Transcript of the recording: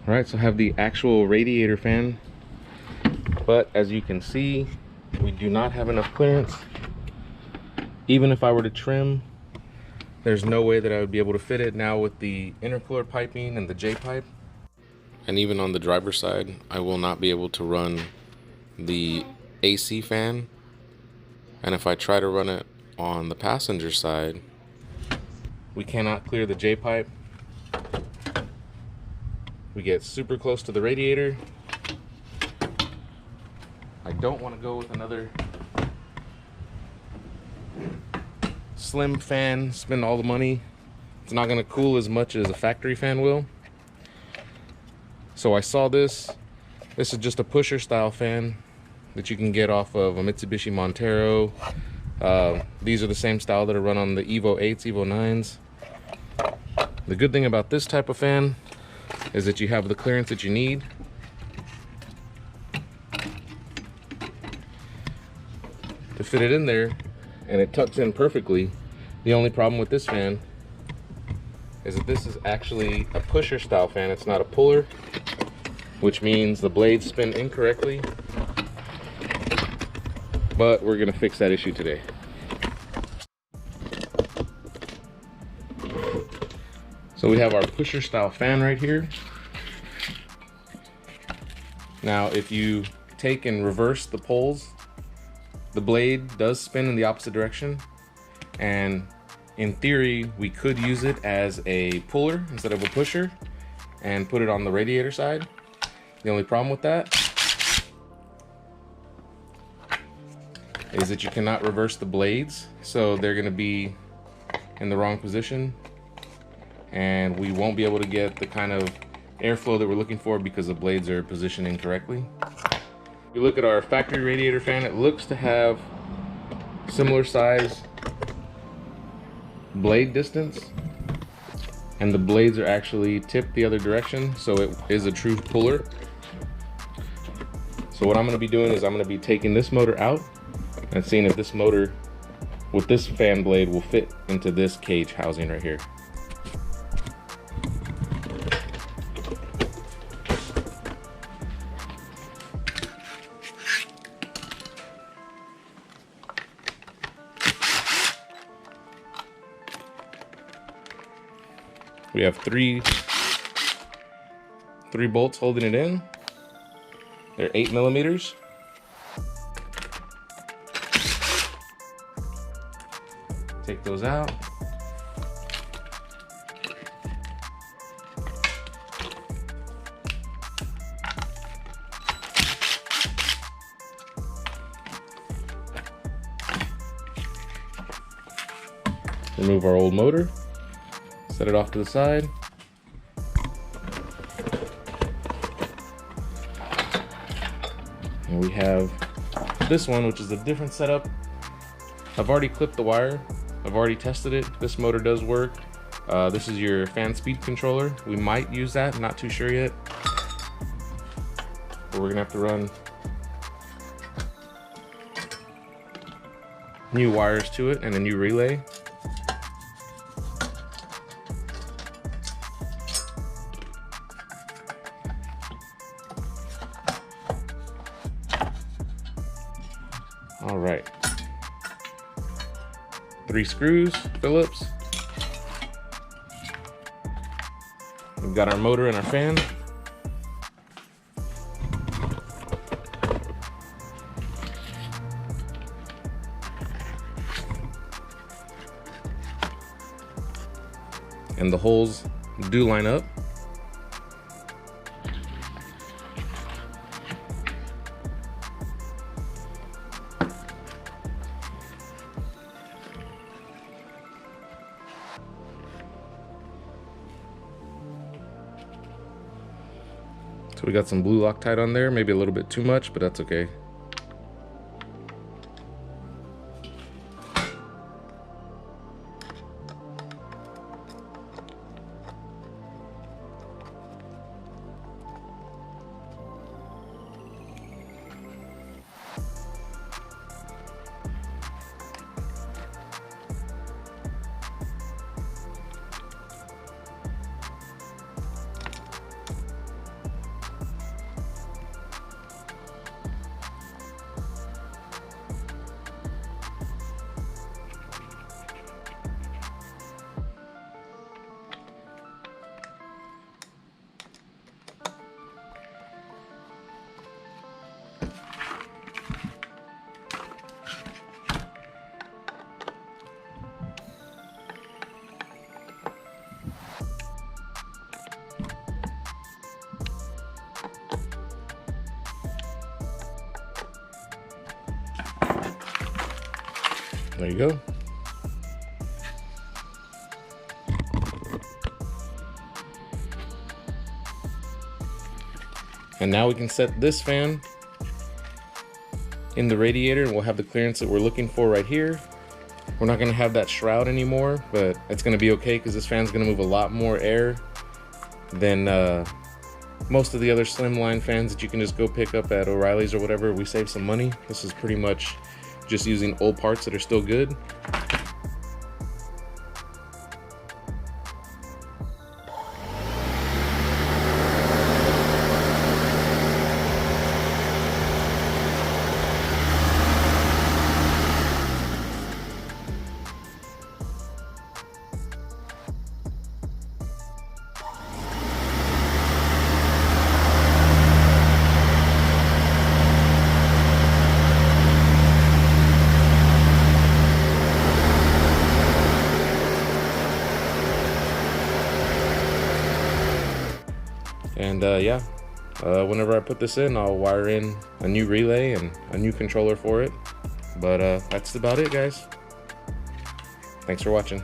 All right, so I have the actual radiator fan, but as you can see, we do not have enough clearance. Even if I were to trim, there's no way that I would be able to fit it now with the intercooler piping and the J-pipe. And even on the driver's side, I will not be able to run the AC fan. And if I try to run it on the passenger side, we cannot clear the J-pipe. We get super close to the radiator. I don't want to go with another slim fan, spend all the money. It's not going to cool as much as a factory fan will. So I saw this. This is just a pusher style fan that you can get off of a Mitsubishi Montero. These are the same style that are run on the Evo 8s, Evo 9s. The good thing about this type of fan is that you have the clearance that you need. To fit it in there, and it tucks in perfectly. The only problem with this fan is that this is actually a pusher style fan. It's not a puller, which means the blades spin incorrectly. But we're gonna fix that issue today. So we have our pusher style fan right here. Now, if you take and reverse the poles, the blade does spin in the opposite direction. And in theory, we could use it as a puller instead of a pusher and put it on the radiator side. The only problem with that is that you cannot reverse the blades. So they're gonna be in the wrong position, and we won't be able to get the kind of airflow that we're looking for because the blades are positioned incorrectly. If you look at our factory radiator fan, it looks to have similar size blade distance, and the blades are actually tipped the other direction, so it is a true puller. So what I'm going to be doing is I'm going to be taking this motor out and seeing if this motor with this fan blade will fit into this cage housing right here. We have three bolts holding it in. They're 8 millimeters. Take those out. Remove our old motor. Set it off to the side. And we have this one, which is a different setup. I've already clipped the wire. I've already tested it. This motor does work. This is your fan speed controller. We might use that, not too sure yet. But we're gonna have to run new wires to it and a new relay. All right, 3 screws, Phillips. We've got our motor and our fan. And the holes do line up. So we got some blue Loctite on there, maybe a little bit too much, but that's okay. There you go. And now we can set this fan in the radiator and we'll have the clearance that we're looking for right here. We're not gonna have that shroud anymore, but it's gonna be okay because this fan's gonna move a lot more air than most of the other slimline fans that you can just go pick up at O'Reilly's or whatever. We save some money. This is pretty much just using old parts that are still good. And yeah, whenever I put this in, I'll wire in a new relay and a new controller for it. But that's about it, guys. Thanks for watching.